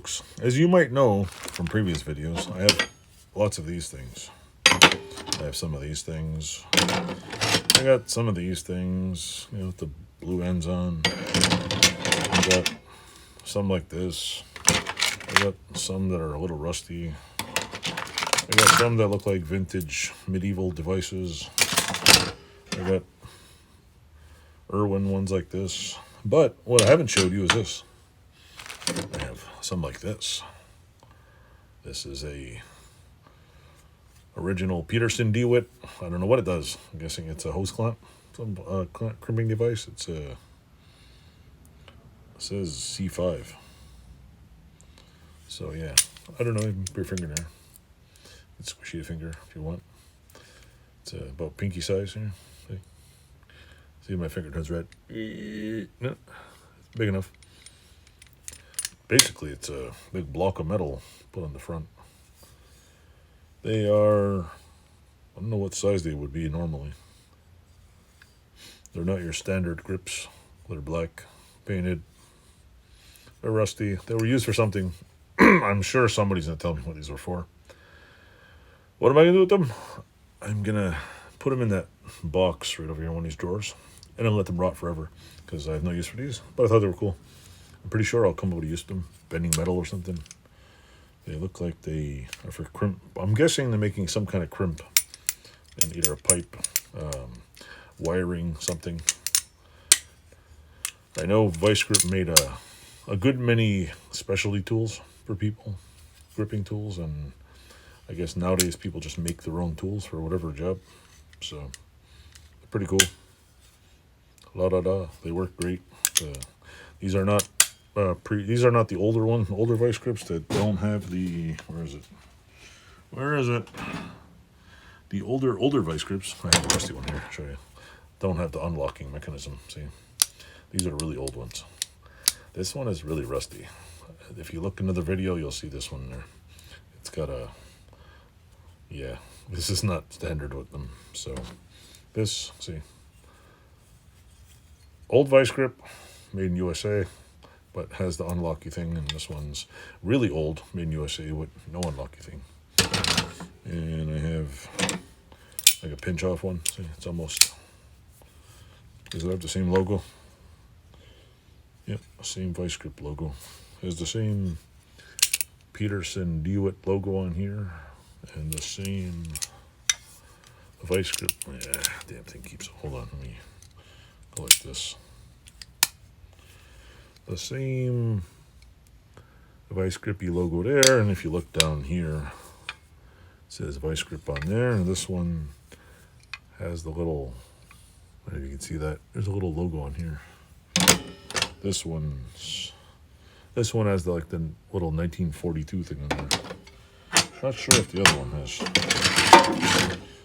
folks. As you might know from previous videos, I have lots of these things. I have some of these things. I got some of these things, you know, with the blue ends on. I got some like this. I got some that are a little rusty. I got some that look like vintage medieval devices. I got Irwin ones like this. But what I haven't showed you is this. I have some like this. This is a original Peterson DeWitt. I don't know what it does. I'm guessing it's a hose clamp, some crimping device. It says C5. So yeah, I don't know. You can put your finger there. It's squishy your finger if you want. It's about pinky size here. See, my finger turns red. No, it's big enough. Basically, it's a big block of metal put on the front. They are, I don't know what size they would be normally. They're not your standard grips. They're black, painted. They're rusty. They were used for something. I'm sure somebody's going to tell me what these were for. What am I going to do with them? I'm going to put them in that box right over here in one of these drawers. And I'm going to let them rot forever because I have no use for these. But I thought they were cool. I'm pretty sure I'll come up with use to them. Bending metal or something. They look like they are for crimp. I'm guessing they're making some kind of crimp. And either a pipe, wiring, something. I know Visegrips made a good many specialty tools for people. Gripping tools. And I guess nowadays people just make their own tools for whatever job. So, they're pretty cool. They work great. These are not these are not the older Visegrips that don't have the, where is it? The older Visegrips. I have a rusty one here, I'll show you. Don't have the unlocking mechanism. See, these are really old ones. This one is really rusty. If you look into the video, you'll see this one there. It's got a, yeah, this is not standard with them. So this, see, old Visegrip, made in USA, but has the unlocky thing, and this one's really old, made in USA with no unlocky thing. And I have like a pinch off one. See, it's almost, does it have the same logo? Yep, same Visegrip logo. Has the same Peterson DeWitt logo on here, and the same Visegrips. Yeah, damn thing keeps, hold on, let me go like this. The same Visegrippy logo there, and if you look down here, it says Visegrip on there, and this one has the little, I don't know if you can see that, there's a little logo on here. This one has the little 1942 thing on there. Not sure if the other one has.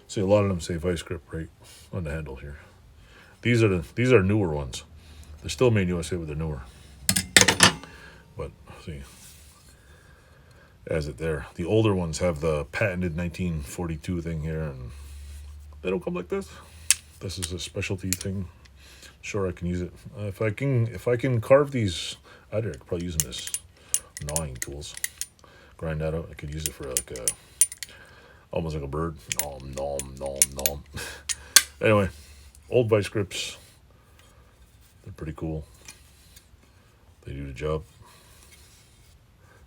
See, a lot of them say Visegrips right on the handle here. These are newer ones. They're still made in USA, but they're newer. But see, as it there, the older ones have the patented 1942 thing here, and they don't come like this. This is a specialty thing. Sure, I can use it. If I can carve these out here, I could probably use them as gnawing tools. Grind that out. I could use it for like almost like a bird. Nom nom nom nom. Anyway, old Visegrips. They're pretty cool. They do the job.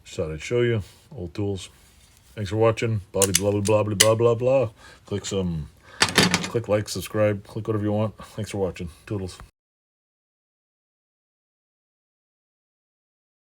Just thought I'd show you old tools. Thanks for watching. Blah blah blah blah blah blah blah. Click like, subscribe, click whatever you want. Thanks for watching. Toodles.